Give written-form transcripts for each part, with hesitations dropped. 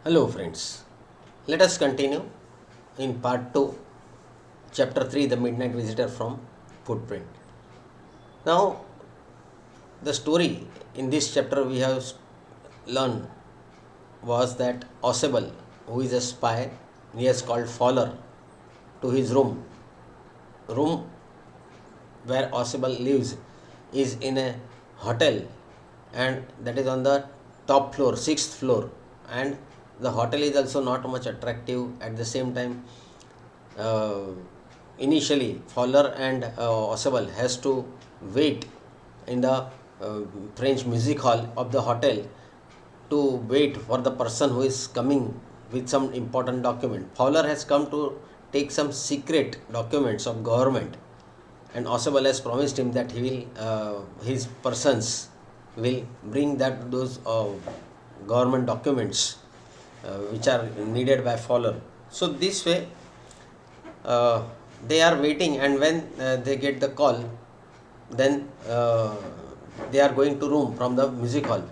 Hello, friends. Let us continue in part 2, chapter 3, The Midnight Visitor from Footprint. Now, the story in this chapter we have learned was that Osable, who is a spy, he has called Fowler to his room where Osable lives is in a hotel, and that is on the top floor, sixth floor, and the hotel is also not much attractive. At the same time, uh, initially Fowler and Osable has to wait in the French music hall of the hotel to wait for the person who is coming with some important document. Fowler has come to take some secret documents of government, and Osable has promised him that he will his persons will bring that those government documents which are needed by Fowler. So this way uh, they are waiting, and when they get the call, then they are going to room from the music hall.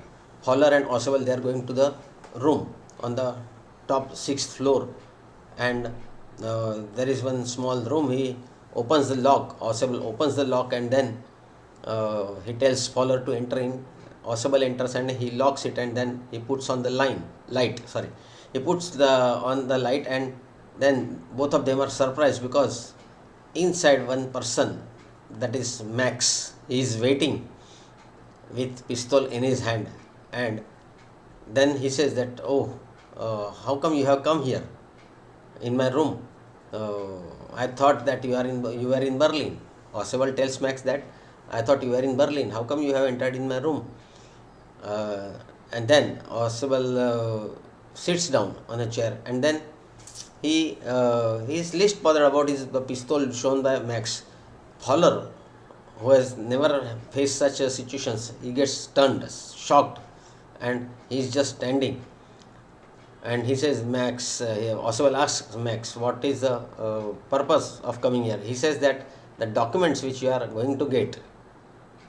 Fowler and Oswald, they are going to the room on the top sixth floor, and there is one small room. He opens the lock. Oswald opens the lock, and then he tells Fowler to enter in. Oswald enters and he locks it, and then he puts on the light. Sorry, he puts the on the light, and then both of them are surprised because inside one person, that is Max, he is waiting with pistol in his hand. And then he says that, oh, how come you have come here in my room? I thought that you were in Berlin. Oswald tells Max that I thought you were in Berlin. How come you have entered in my room? uh, and then Oswald sits down on a chair, and then he is least bothered about the pistol shown by Max. Fowler, who has never faced such a situations, he gets stunned, shocked, and he is just standing. And he says, Max, Oswald asks Max, what is the purpose of coming here? He says that the documents which you are going to get,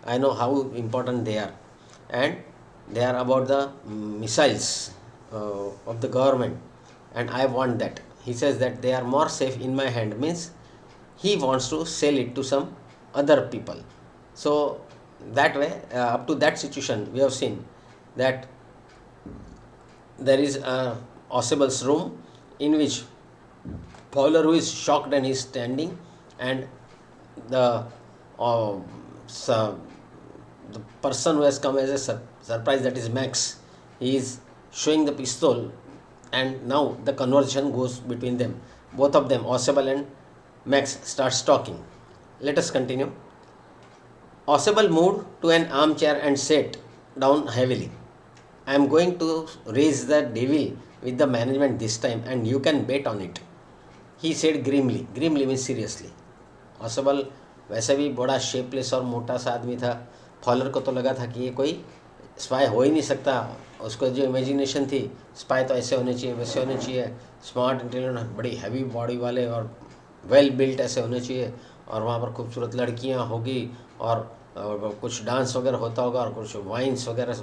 I know how important they are, and they are about the missiles of the government, and I want that. He says that they are more safe in my hand, means he wants to sell it to some other people. So that way, up to that situation, we have seen that there is a Osable's room in which Fowler, who is shocked and is standing, and the uh, so the person who has come as a surprise, that is Max, he is showing the pistol, and now the conversation goes between them. Both of them, Osable and Max, starts talking. Let us continue. Osable moved to an armchair and sat down heavily. I am going to raise the devil with the management this time, and you can bet on it, he said grimly. Grimly means seriously. Osable वैसे भी बड़ा shapeless और मोटा सा आदमी था. Faller को तो लगा था कि ये कोई स्पाई हो ही नहीं सकता. उसको जो इमेजिनेशन थी, स्पाई तो ऐसे होने चाहिए, वैसे होने चाहिए, स्मार्ट इंटेलिजेंट, बड़ी हैवी बॉडी वाले और वेल बिल्ट ऐसे होने चाहिए, और वहाँ पर खूबसूरत लड़कियाँ होगी, और कुछ डांस वगैरह होता होगा, और कुछ वाइन्स वगैरह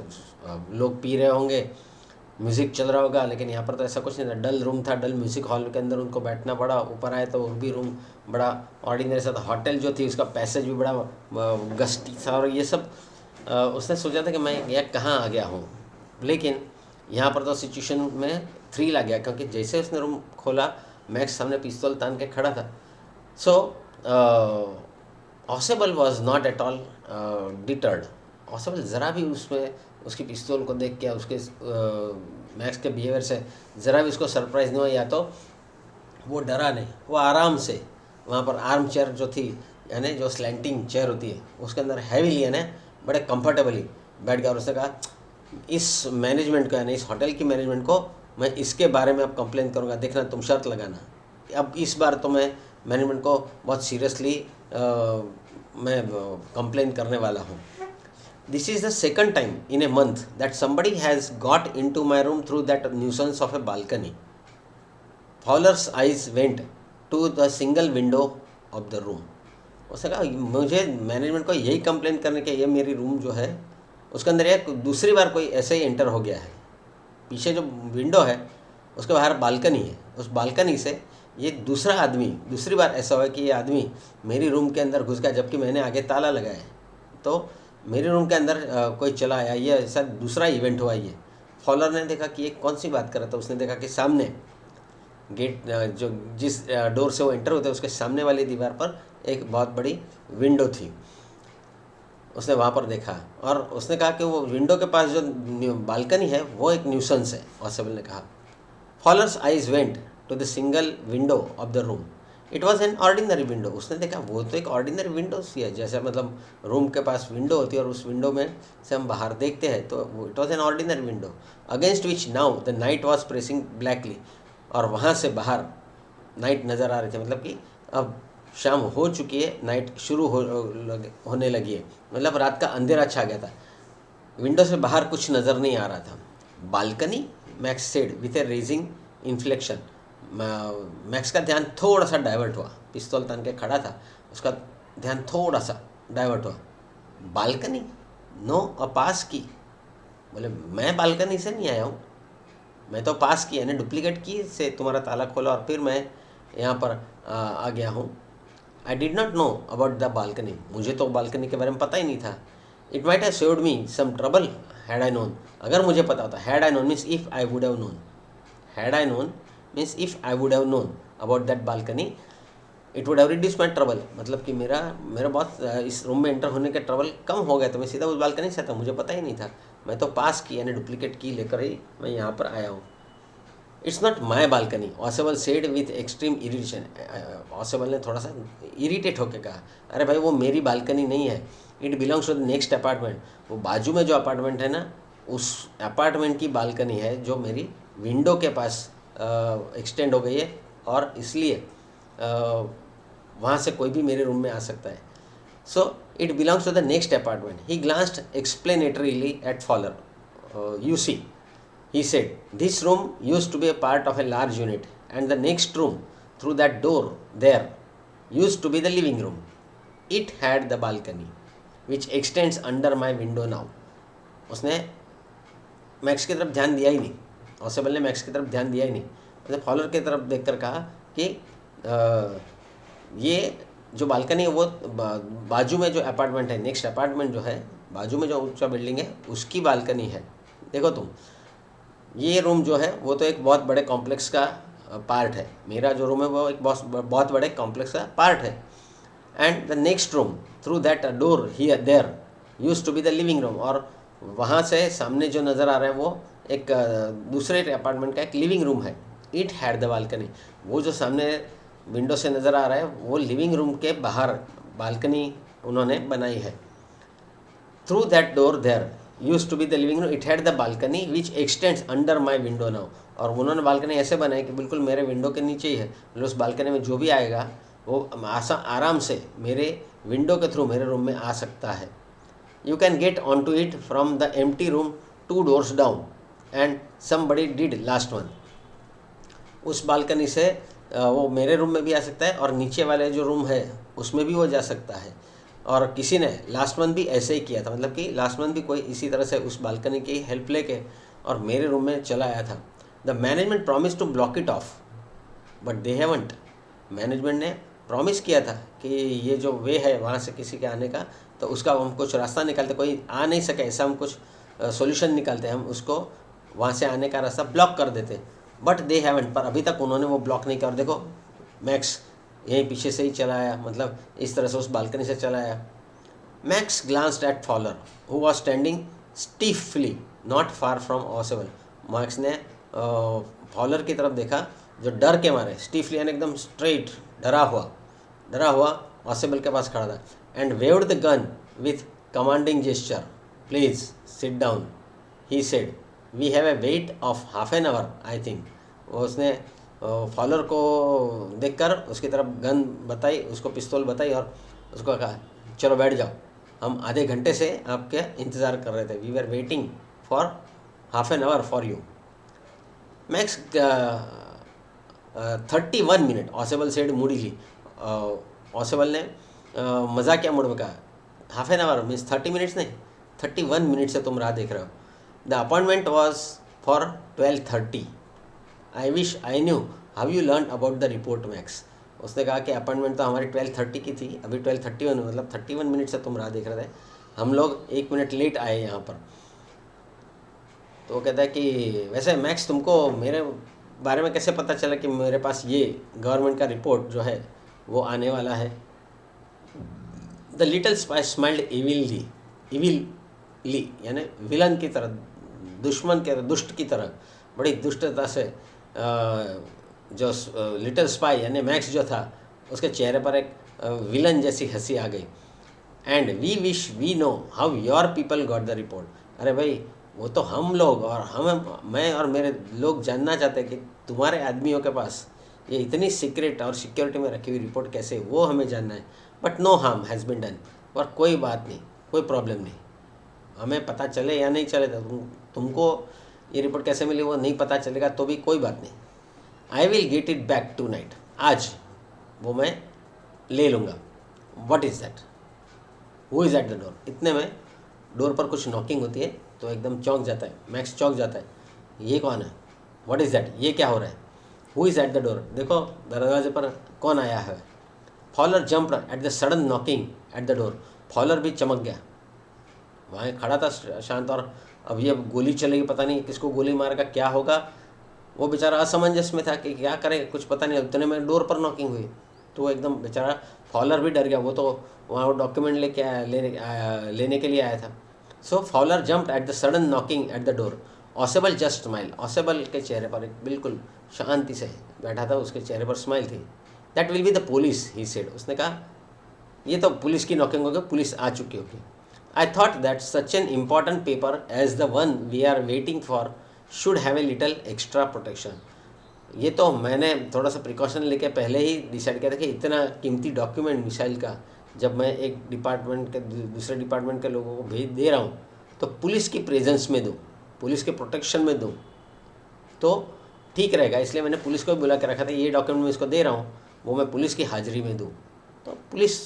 लोग पी रहे होंगे, म्यूज़िक चल रहा होगा. लेकिन यहाँ पर तो ऐसा कुछ नहीं था. डल रूम था, डल म्यूज़िक हॉल के अंदर उनको बैठना पड़ा. ऊपर आए तो वो भी रूम बड़ा ऑर्डिनरी सा था. होटल जो थी उसका पैसेज भी बड़ा गस्ती था, और ये सब उसने सोचा था कि मैं यह कहाँ आ गया हूँ. लेकिन यहाँ पर तो सिचुएशन में थ्रिल आ गया, क्योंकि जैसे उसने रूम खोला, मैक्स सामने पिस्तौल तान के खड़ा था. So Ausable was not at all deterred. Ausable ज़रा भी उसमें उसकी पिस्तौल को देख के, उसके मैक्स के बिहेवियर से ज़रा भी उसको सरप्राइज़ नहीं हुआ. या तो वो डरा नहीं, वो आराम से वहाँ पर आर्म चेयर जो थी, यानी जो स्लैंटिंग चेयर होती है, उसके अंदर हैवीली यानी बड़े कंफर्टेबली बैठ गया. और उसने कहा, इस मैनेजमेंट को, यानी इस होटल की मैनेजमेंट को मैं इसके बारे में अब कंप्लेन करूँगा. देखना, तुम शर्त लगाना. अब इस बार तो मैं मैनेजमेंट को बहुत सीरियसली मैं कंप्लेन करने वाला हूँ. This is the second time in a month that somebody has got into my room through that nuisance of a balcony. Fowler's eyes went to the single window of the room. उसने कहा, मुझे management को यही complain करने के, ये मेरी room जो है उसके अंदर एक दूसरी बार कोई ऐसे ही एंटर हो गया है. पीछे जो विंडो है उसके बाहर बालकनी है, उस बालकनी से ये दूसरा आदमी, दूसरी बार ऐसा हुआ कि ये आदमी मेरी रूम के अंदर घुस गया जबकि मैंने आगे ताला लगाया है। तो मेरे रूम के अंदर कोई चला आया, ये ऐसा दूसरा इवेंट हुआ। ये फॉलर ने देखा कि ये कौन सी बात कर रहा था। उसने देखा कि सामने गेट जो जिस डोर से वो एंटर होते हैं उसके सामने वाली दीवार पर एक बहुत बड़ी विंडो थी। उसने वहाँ पर देखा और उसने कहा कि वो विंडो के पास जो बालकनी है वो एक न्यूसेंस है, ऑसेबल ने कहा। Fowler's eyes went to the single window of the room. It was an ordinary window. उसने देखा वो तो एक ऑर्डिनरी विंडो सी है, जैसे मतलब रूम के पास विंडो होती है और उस विंडो में से हम बाहर देखते हैं, तो it was an ordinary window against which now the night was pressing blackly. और वहाँ से बाहर नाइट नज़र आ रही थी, मतलब कि अब शाम हो चुकी है, नाइट शुरू होने लगी है, मतलब रात का अंधेरा छा गया था। विंडो से बाहर कुछ नज़र नहीं आ रहा था। Balcony, max said with A raising inflection. Max का ध्यान थोड़ा सा डाइवर्ट हुआ, पिस्तौल तान के खड़ा था, उसका ध्यान थोड़ा सा डाइवर्ट हुआ। बालकनी, नो, अ पास की। बोले मैं बालकनी से नहीं आया हूँ, मैं तो पास की यानी डुप्लीकेट की से तुम्हारा ताला खोला और फिर मैं यहाँ पर आ गया हूँ। I did not know about the balcony. मुझे तो बालकनी के बारे में पता ही नहीं था। It might have saved me some trouble had I known. अगर मुझे पता होता, had I known means if I would have known, had I known means if I would have known about that balcony it would have reduce my trouble. मतलब कि मेरा बहुत इस room में एंटर होने का ट्रबल कम हो गया, तो मैं सीधा उस बालकनी से आता, मुझे पता ही नहीं था। मैं तो पास की यानी डुप्लीकेट की लेकर ही मैं यहाँ पर आया हूँ। It's not my balcony, Ausable said with extreme irritation. Ausable ने थोड़ा सा इरिटेट होकर कहा, अरे भाई वो मेरी बालकनी नहीं है, it belongs to the next apartment. वो बाजू में जो अपार्टमेंट है ना, उस अपार्टमेंट की बालकनी है जो मेरी विंडो के पास एक्सटेंड हो गई है, और इसलिए वहाँ से कोई भी मेरे रूम में आ सकता है। So it belongs to the next apartment. He glanced explanatorily at Fowler. You see, he said, this room used to be a part of a large unit, and the next room through that door there used to be the living room. It had the balcony which extends under my window now. उसने max की तरफ ध्यान दिया ही नहीं, Ausable ने max की तरफ ध्यान दिया ही नहीं। उसने फॉलर की तरफ देखकर कहा कि ये जो बालकनी है वो बाजू में जो अपार्टमेंट है, नेक्स्ट अपार्टमेंट जो है बाजू में जो ऊंचा बिल्डिंग है उसकी बालकनी है। देखो तुम, ये रूम जो है वो तो एक बहुत बड़े कॉम्प्लेक्स का पार्ट है, मेरा जो रूम है वो एक बहुत बड़े कॉम्प्लेक्स का पार्ट है। And the next room through that door here there used to be the living room. और वहाँ से सामने जो नज़र आ रहा है वो एक दूसरे अपार्टमेंट का एक लिविंग रूम है। इट हैड द बालकनी, वो जो सामने विंडो से नज़र आ रहा है वो लिविंग रूम के बाहर बालकनी उन्होंने बनाई है। Through that door there used to be the living room, it had the balcony which extends under my window now। और उन्होंने बालकनी ऐसे बनाई कि बिल्कुल मेरे विंडो के नीचे ही है, मतलब उस बालकनी में जो भी आएगा वो आराम से मेरे विंडो के थ्रू मेरे रूम में आ सकता है। You can get on to it from the empty room 2 doors down and somebody did last one. उस बालकनी से वो मेरे रूम में भी आ सकता है और नीचे वाले जो रूम है उसमें भी वो जा सकता है। और किसी ने लास्ट मंथ भी ऐसे ही किया था, मतलब कि लास्ट मंथ भी कोई इसी तरह से उस बालकनी की हेल्प लेके और मेरे रूम में चला आया था। The management promise to block it off but they haven't. Management ने प्रॉमिस किया था कि ये जो वे है वहाँ से किसी के आने का, तो उसका हम कुछ रास्ता निकालते, कोई आ नहीं सके ऐसा हम कुछ सॉल्यूशन निकालते, हम उसको वहाँ से आने का रास्ता ब्लॉक कर देते। बट दे हैवंट, पर अभी तक उन्होंने वो ब्लॉक नहीं किया। और देखो मैक्स यहीं पीछे से ही चला आया, मतलब इस तरह से उस बालकनी से चला आया। Max glanced at Fowler who was standing stiffly not far from Ausable. Max ने फॉलर की तरफ देखा जो डर के मारे, स्टिफली यानी एकदम स्ट्रेट डरा हुआ ऑसेबल के पास खड़ा था। And waved the gun with commanding gesture, please sit down he said, we have a wait of half an hour I think. उसने फॉलर को देखकर उसकी तरफ गन बताई, उसको पिस्तौल बताई और उसको कहा चलो बैठ जाओ, हम आधे घंटे से आपके इंतज़ार कर रहे थे, we were waiting for half an hour for you. Max 31 minute, Ausable said moodily. Ausable ने मजाकिया मूड में कहा, half an hour means 30 minutes नहीं, 31 मिनट से तुम राह देख रहे हो। The appointment was for 12:30। I wish I knew how you learn about the report Max. उसने कहा कि अपॉइंटमेंट तो हमारी 12:30 की थी, अभी 12:31 मतलब 31 मिनट से तुम राह देख रहे थे, हम लोग 1 मिनट लेट आए यहाँ पर। तो वो कहता है कि वैसे मैक्स तुमको मेरे बारे में कैसे पता चला कि मेरे पास ये गवर्नमेंट का रिपोर्ट जो है वो आने वाला है। द लिटल स्पाई स्माइल्ड इविली यानी विलन की तरह, दुश्मन के दुष्ट की तरह, बड़ी दुष्टता से जो लिटिल स्पाई यानी मैक्स जो था उसके चेहरे पर एक विलन जैसी हंसी आ गई। And we wish we know how your people got the report. अरे भाई वो तो हम लोग और मैं और मेरे लोग जानना चाहते हैं कि तुम्हारे आदमियों के पास ये इतनी सीक्रेट और सिक्योरिटी में रखी हुई रिपोर्ट कैसे, वो हमें जानना है। But no harm has been done, और कोई बात नहीं, कोई प्रॉब्लम नहीं, हमें पता चले या नहीं चले, तुमको ये रिपोर्ट कैसे मिली वो नहीं पता चलेगा तो भी कोई बात नहीं। I will get it back tonight, आज वो मैं ले लूँगा। What is that, who is at the door. इतने में डोर पर कुछ नॉकिंग होती है तो एकदम चौंक जाता है, मैक्स चौंक जाता है, ये कौन है, व्हाट इज़ दैट, ये क्या हो रहा है, who is at the door, देखो दरवाजे पर कौन आया है। Fowler jumped at the sudden knocking at the door, Fowler भी चमक गया, वहाँ खड़ा था शांत, और अब ये गोली चलेगी, पता नहीं किसको गोली मारेगा, क्या होगा। वो बेचारा असमंजस में था कि क्या करे, कुछ पता नहीं। उतने में डोर पर नॉकिंग हुई तो वो एकदम बेचारा फॉलर भी डर गया, वो तो वहाँ वो डॉक्यूमेंट लेके लेने के लिए आया था। So Fowler jumped at the sudden knocking at the door, Ausable just smile, Ausable के चेहरे पर एक बिल्कुल शांति से बैठा था, उसके चेहरे पर स्माइल थी। That will be the police he said, उसने कहा ये तो पुलिस की नॉकिंग होगी, पुलिस आ चुकी होगी। I thought that such an important paper as the one we are waiting for should have a little extra protection. ये तो मैंने थोड़ा सा प्रिकॉशन लेके पहले ही डिसाइड किया था कि इतना कीमती डॉक्यूमेंट मिसाइल का जब मैं एक डिपार्टमेंट के दूसरे डिपार्टमेंट के लोगों को भेज दे रहा हूँ तो पुलिस की प्रेजेंस में दूँ, पुलिस के प्रोटेक्शन में दूँ तो ठीक रहेगा। इसलिए मैंने पुलिस को भी बुला के रखा था, ये डॉक्यूमेंट मैं इसको दे रहा हूँ वो मैं पुलिस की हाजिरी में दूँ। तो पुलिस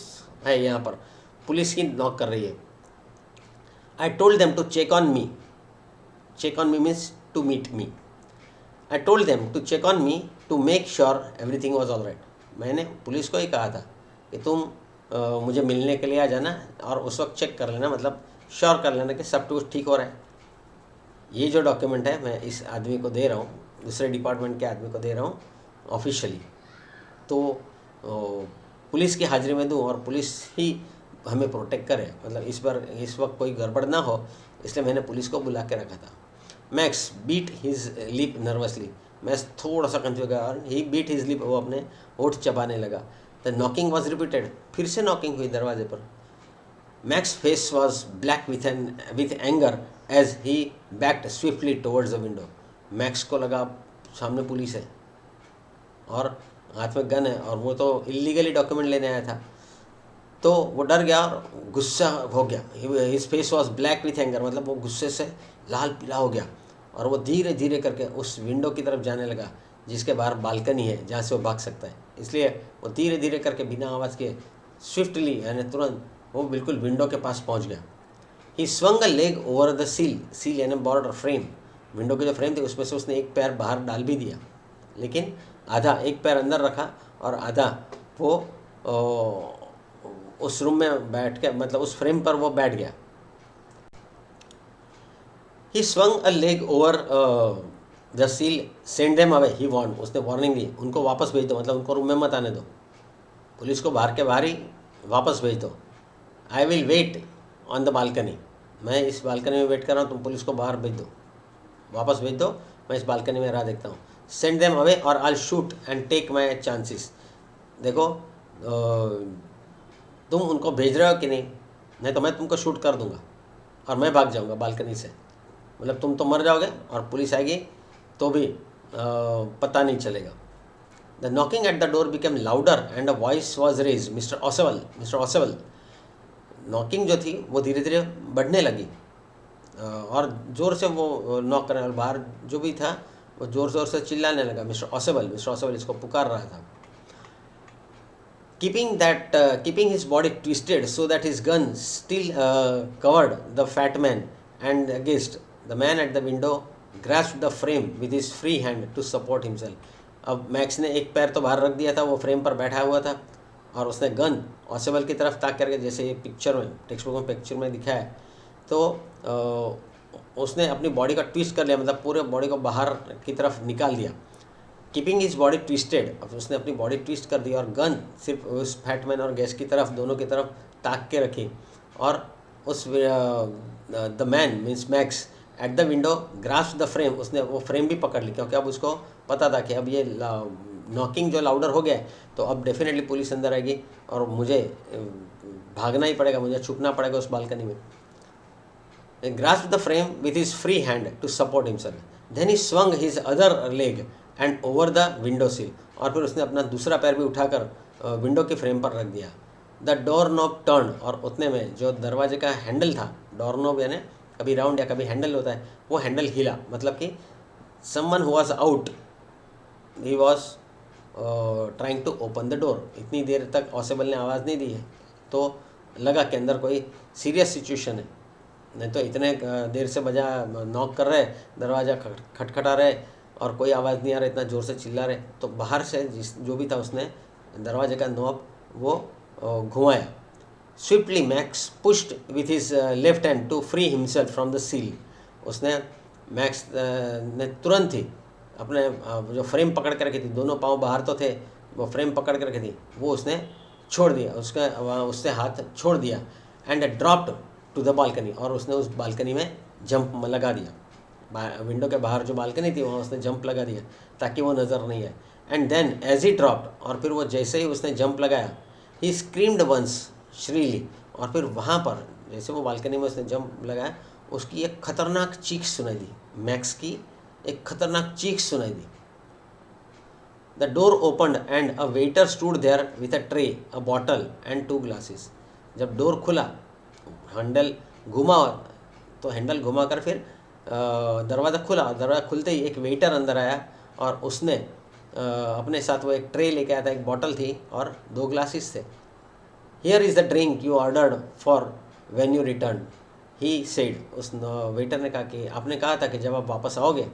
है यहाँ पर, पुलिस की नॉक कर रही है। I told them to check on me. Check on me means to meet me. I told them to check on me to make sure everything was all right. मैंने police को ही कहा था कि तुम मुझे मिलने के लिए आ जाना और उस वक्त चेक कर लेना, मतलब श्योर कर लेना कि सब कुछ ठीक हो रहा है। ये जो डॉक्यूमेंट है मैं इस आदमी को दे रहा हूँ, दूसरे डिपार्टमेंट के आदमी को दे रहा हूँ ऑफिशियली, तो पुलिस की हाजिरी में दूँ और पुलिस ही हमें प्रोटेक्ट करे, मतलब इस वक्त कोई गड़बड़ ना हो, इसलिए मैंने पुलिस को बुला के रखा था। Max beat his lip nervously, Max थोड़ा सा कंफ्यूज गया और ही बीट हिज लिप, वो अपने होठ चबाने लगा। द नॉकिंग वॉज रिपीटेड, फिर से नॉकिंग हुई दरवाजे पर। Max face was black with anger as he backed swiftly towards the window. Max को लगा सामने पुलिस है और हाथ में गन है और वो तो इलीगली डॉक्यूमेंट लेने आया था, तो वो डर गया और गुस्सा हो गया। His face was black with anger, मतलब वो गुस्से से लाल पीला हो गया और वो धीरे धीरे करके उस विंडो की तरफ जाने लगा जिसके बाहर बालकनी है जहाँ से वो भाग सकता है। इसलिए वो धीरे धीरे करके बिना आवाज़ के स्विफ्टली यानी तुरंत वो बिल्कुल विंडो के पास पहुँच गया। He swung a leg over the seal यानी बॉर्डर फ्रेम, विंडो की जो फ्रेम थी उसमें से उसने एक पैर बाहर डाल भी दिया, लेकिन आधा एक पैर अंदर रखा और आधा वो उस रूम में बैठ के, मतलब उस फ्रेम पर वो बैठ गया। He swung a leg over the sill, send them away, he warn, उसने वार्निंग दी, उनको वापस भेज दो, मतलब उनको रूम में मत आने दो, पुलिस को बाहर के बाहर ही वापस भेज दो। I will wait on the balcony, मैं इस बालकनी में वेट कर रहा हूँ, तुम पुलिस को बाहर भेज दो, वापस भेज दो, मैं इस बालकनी में राह देखता हूँ। सेंड देम अवे और I shoot and take my chances, देखो तुम उनको भेज रहे हो कि नहीं तो मैं तुमको शूट कर दूंगा और मैं भाग जाऊंगा बालकनी से, मतलब तुम तो मर जाओगे और पुलिस आएगी तो भी पता नहीं चलेगा। The knocking at the door became louder and a voice was raise, Mister Ausable. Knocking जो थी वो धीरे धीरे बढ़ने लगी और ज़ोर से वो नॉक करने, और बाहर जो भी था वो ज़ोर से चिल्लाने लगा, मिस्टर ऑसेबल इसको पुकार रहा था। Keeping his body twisted so that his gun still covered the fat man and gazed. The man at the window grasped the frame with his free hand to support himself. अब max ने एक पैर तो बाहर रख दिया था, वो फ्रेम पर बैठा हुआ था और उसने गन ऑसेबल की तरफ ताक करके, जैसे ये पिक्चर में टेक्स्ट बुक में पिक्चर में दिखा है, तो उसने अपनी बॉडी का ट्विस्ट कर लिया, मतलब पूरे बॉडी को बाहर की तरफ निकाल दिया. कीपिंग हिज बॉडी ट्विस्टेड, अब उसने अपनी बॉडी ट्विस्ट कर दी और गन सिर्फ उस फैटमैन और गैस की तरफ, दोनों की तरफ ताक के रखी. और उस the man means max at the window grasp the frame, उसने वो फ्रेम भी पकड़ ली, क्योंकि अब उसको पता था कि अब ये नॉकिंग जो लाउडर हो गया है तो अब डेफिनेटली पुलिस अंदर आएगी और मुझे भागना ही पड़ेगा, मुझे छुपना पड़ेगा उस बालकनी में. Grasp the frame with his free hand to support himself. Then he swung his other leg and over the window sill, और फिर उसने अपना दूसरा पैर भी उठाकर विंडो के फ्रेम पर रख दिया. द डोर नॉब टर्न, और उतने में जो दरवाजे का हैंडल था, डोर नॉब यानी कभी राउंड या कभी हैंडल होता है, वो हैंडल हिला, मतलब कि someone who was out, he was trying to open the door. इतनी देर तक ऑसेबल ने आवाज़ नहीं दी है तो लगा कि अंदर कोई सीरियस सिचुएशन है, नहीं तो इतने देर से बजा नॉक कर रहे, दरवाज़ा खटखटा रहे और कोई आवाज़ नहीं आ रहा, इतना ज़ोर से चिल्ला रहे. तो बाहर से जो भी था उसने दरवाजे का नॉब वो घुमाया. Swiftly Max pushed with his left hand to free himself from the sill. उसने मैक्स ने तुरंत ही अपने जो फ्रेम पकड़ के रखी थी, दोनों पाँव बाहर तो थे, वो फ्रेम पकड़ के रखी थी, वो उसने छोड़ दिया, उससे हाथ छोड़ दिया. And dropped to the balcony, और उसने उस बालकनी में जंप लगा दिया. विंडो के बाहर जो बालकनी थी वहाँ उसने जंप लगा दिया ताकि वो नज़र नहीं आए. And then as he dropped, और फिर वो जैसे ही उसने जंप लगाया, ही स्क्रीम्ड वंस श्रीली, और फिर वहाँ पर जैसे वो बालकनी में उसने जंप लगाया, उसकी एक खतरनाक चीख सुनाई दी, मैक्स की एक खतरनाक चीख सुनाई दी. The door opened and a waiter stood there with a tray, a bottle and 2 glasses. जब डोर खुला, हैंडल घुमा, तो हैंडल घुमा कर फिर दरवाज़ा खुला, दरवाज़ा खुलते ही एक वेटर अंदर आया और उसने अपने साथ वो एक ट्रे लेके आया था, एक बॉटल थी और 2 ग्लासेस थे. Here is the drink you ordered for when you return, he said. उस वेटर ने कहा कि आपने कहा था कि जब आप वापस आओगे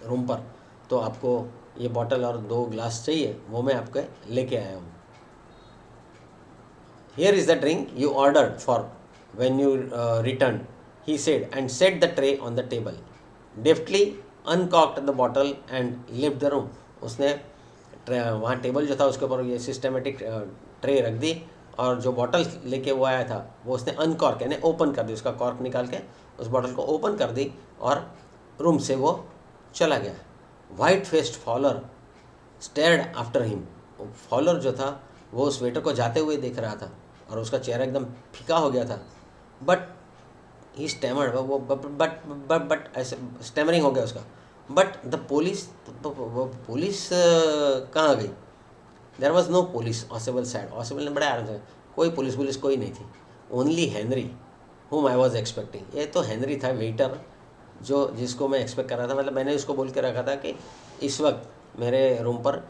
रूम पर तो आपको ये बॉटल और 2 ग्लास चाहिए, वो मैं आपके लेके आया हूँ. Here is the drink you ordered for when you return, he said, and set the tray on the table. Deftly uncorked the bottle and left the room. उसने वहाँ टेबल जो था उसके ऊपर ये सिस्टमेटिक ट्रे रख दी और जो बॉटल लेके वो आया था वो उसने अनकॉर्क यानी ओपन कर दी, उसका कॉर्क निकाल के उस बॉटल को ओपन कर दी और रूम से वो चला गया. White faced Fowler stared after him. Fowler जो था वो उस वेटर को जाते हुए देख रहा था और उसका चेहरा एकदम फीका हो गया था. बट ही स्टैमर्ड, वो बट ऐसे स्टैमरिंग हो गया उसका. बट द पुलिस, पुलिस कहाँ गई? There was no police. Ausable said, Ausable ने बड़ा आराम से, कोई पुलिस कोई नहीं थी. ओनली हेनरी हुम आई वॉज एक्सपेक्टिंग. ये तो हेनरी था वेटर जिसको मैं एक्सपेक्ट कर रहा था. मतलब मैंने उसको बोल के रखा था कि इस वक्त मेरे रूम पर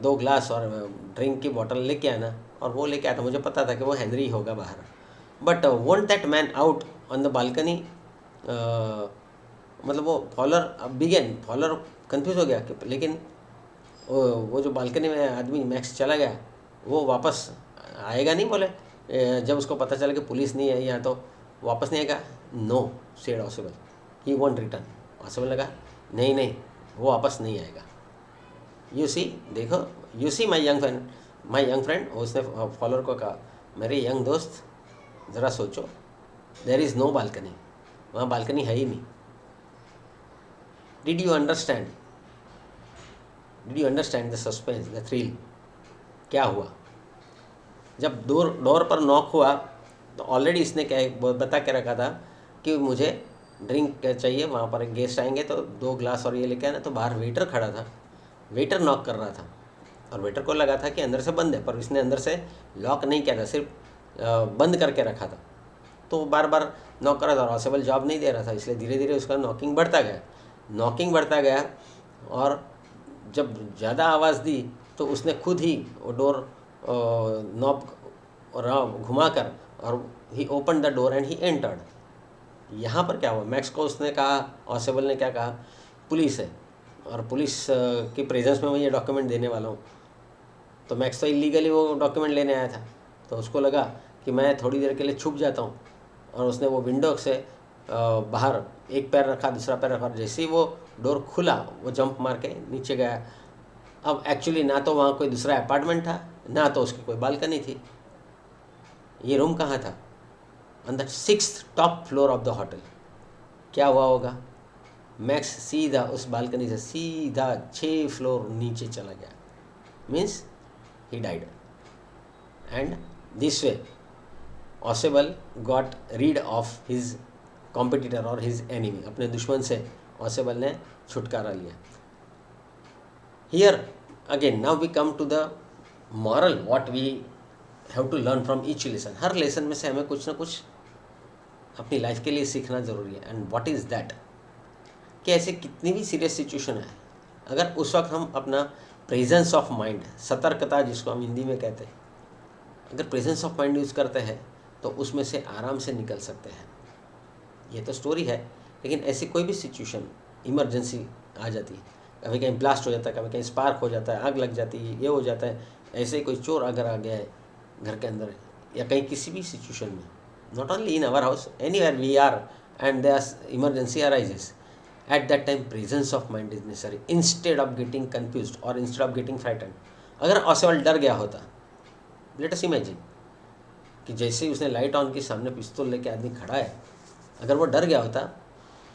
2 ग्लास और ड्रिंक की बॉटल लेके आना, और वो लेके आया था. मुझे पता था कि वो हेनरी होगा बाहर. But want that man out on the balcony. मतलब वो फॉलर कंफ्यूज हो गया कि लेकिन वो जो बालकनी में आदमी मैक्स चला गया वो वापस आएगा नहीं. बोले जब उसको पता चला कि पुलिस नहीं है यहाँ तो वापस नहीं आएगा. No said Ausable, he won't return. Ausable लगा नहीं वो वापस नहीं आएगा. यू सी, देखो, you see my young friend. उसने फॉलोअर को कहा, मेरे यंग दोस्त ज़रा सोचो, देयर इज़ नो बालकनी, वहाँ बालकनी है ही नहीं. Did you understand the suspense, the thrill? क्या हुआ जब डोर पर नॉक हुआ तो ऑलरेडी इसने क्या बता के रखा था कि मुझे ड्रिंक चाहिए, वहाँ पर एक गेस्ट आएंगे तो 2 ग्लास और ये लेके आना. तो बाहर वेटर खड़ा था, वेटर नॉक कर रहा था और वेटर को लगा था कि अंदर से बंद है, पर इसने अंदर से लॉक नहीं किया था, सिर्फ बंद करके रखा था. तो बार बार नॉक कर रहा था और ऑसेबल जॉब नहीं दे रहा था, इसलिए धीरे धीरे उसका नॉकिंग बढ़ता गया. और जब ज़्यादा आवाज़ दी तो उसने खुद ही वो डोर नॉब घुमा कर और he open the door and he entered. यहाँ पर क्या हुआ, मैक्स को उसने कहा, ऑसेबल ने क्या कहा पुलिस है और पुलिस की प्रेजेंस में मैं ये डॉक्यूमेंट देने वाला हूँ, तो मैक्स तो इलीगली वो डॉक्यूमेंट लेने आया था, तो उसको लगा कि मैं थोड़ी देर के लिए छुप जाता हूँ, और उसने वो विंडो से बाहर एक पैर रखा, दूसरा पैर रखा, जैसे ही वो डोर खुला वो जंप मार के नीचे गया। अब एक्चुअली ना तो वहाँ कोई दूसरा अपार्टमेंट था, ना तो उसकी कोई बालकनी थी। ये रूम कहाँ था? On the 6th top floor of the hotel. क्या हुआ होगा? मैक्स सीधा उस बालकनी से सीधा 6 फ्लोर नीचे चला गया, means he died. And this way Ausable got rid of his competitor और हिज एनिमी। अपने दुश्मन से ऑसेबल ने छुटकारा लिया। Here again now we come to the moral what we have to learn from each lesson. हर lesson में से हमें कुछ ना कुछ अपनी लाइफ के लिए सीखना ज़रूरी है। And what is that? कि ऐसे कितनी भी सीरियस सिचुएशन है, अगर उस वक्त हम अपना प्रेजेंस ऑफ माइंड, सतर्कता जिसको हम हिंदी में कहते हैं, अगर प्रेजेंस ऑफ माइंड यूज़ करते हैं तो उसमें से आराम से निकल सकते हैं। ये तो स्टोरी है, लेकिन ऐसी कोई भी सिचुएशन इमरजेंसी आ जाती है, कभी कहीं ब्लास्ट हो जाता है, कभी कहीं स्पार्क हो जाता है, आग लग जाती है, ये हो जाता है, ऐसे ही कोई चोर अगर आ गया है घर के अंदर, या कहीं किसी भी सिचुएशन में, not only in our house, anywhere we are and there's emergency arises, at that time presence of mind is necessary instead of getting confused or instead of getting frightened. अगर ऑसवाल्ड डर गया होता, let us imagine कि जैसे ही उसने light on की, सामने पिस्तौल लेके आदमी खड़ा है, अगर वो डर गया होता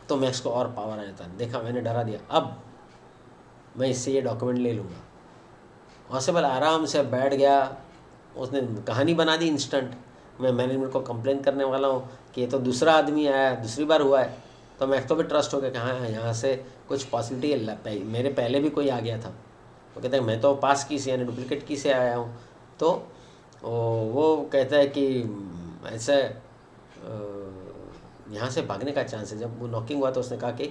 तो मैक्स को और पावर आ जाता, देखा मैंने डरा दिया, अब मैं इससे ये डॉक्यूमेंट ले लूँगा। ऑसेबल आराम से बैठ गया, उसने कहानी बना दी इंस्टेंट, मैं मैनेजमेंट को कंप्लेन करने वाला हूँ कि ये तो दूसरा आदमी आया, दूसरी बार हुआ है। तो मैक्स को भी ट्रस्ट हो गया कि हाँ यहाँ से कुछ पॉसिबिलिटी है, मेरे पहले भी कोई आ गया था। वो कहता है मैं तो पास की से यानी डुप्लीकेट की से आया हूँ। तो वो कहता है कि ऐसे यहाँ से भागने का चांस है। जब वो नॉकिंग हुआ तो उसने कहा कि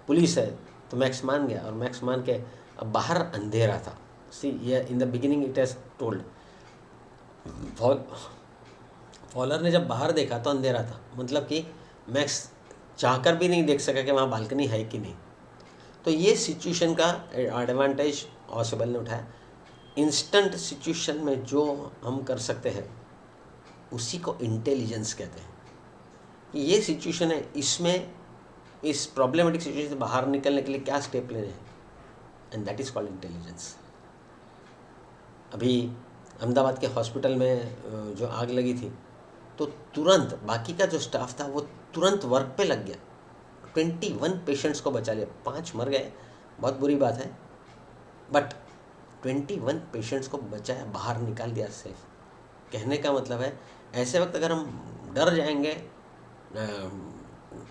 पुलिस है, तो मैक्स मान गया, और मैक्स मान के अब बाहर अंधेरा था। सी ये in the beginning it has told, Fowler ने जब बाहर देखा तो अंधेरा था, मतलब कि मैक्स चाहकर भी नहीं देख सका कि वहाँ बालकनी है कि नहीं। तो ये सिचुएशन का एडवांटेज ऑसेबल ने उठाया। इंस्टेंट सिचुएशन में जो हम कर सकते हैं उसी को इंटेलिजेंस कहते हैं। ये सिचुएशन है, इसमें इस प्रॉब्लमेटिक सिचुएशन से बाहर निकलने के लिए क्या स्टेप लेने हैं, and that is called intelligence. अभी अहमदाबाद के हॉस्पिटल में जो आग लगी थी, तो तुरंत बाकी का जो स्टाफ था वो तुरंत वर्क पे लग गया, 21 पेशेंट्स को बचा लिया। 5 मर गए, बहुत बुरी बात है, बट 21 पेशेंट्स को बचाया, बाहर निकाल दिया सेफ। कहने का मतलब है ऐसे वक्त अगर हम डर जाएंगे,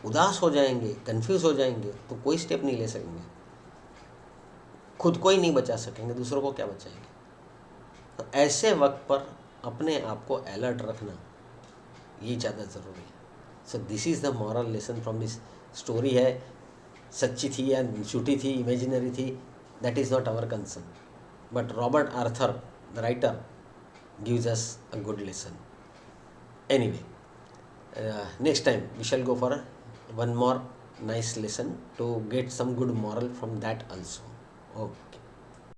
उदास हो जाएंगे, कंफ्यूज हो जाएंगे, तो कोई स्टेप नहीं ले सकेंगे, खुद को ही नहीं बचा सकेंगे, दूसरों को क्या बचाएंगे। तो ऐसे वक्त पर अपने आप को अलर्ट रखना ये ज़्यादा ज़रूरी है। So this is the moral lesson from this story है। सच्ची थी या झूठी थी, इमेजिनरी थी, that is not our concern, but Robert Arthur the writer gives us a good lesson. Anyway, next time we shall go for one more nice lesson to get some good moral from that also. Oh.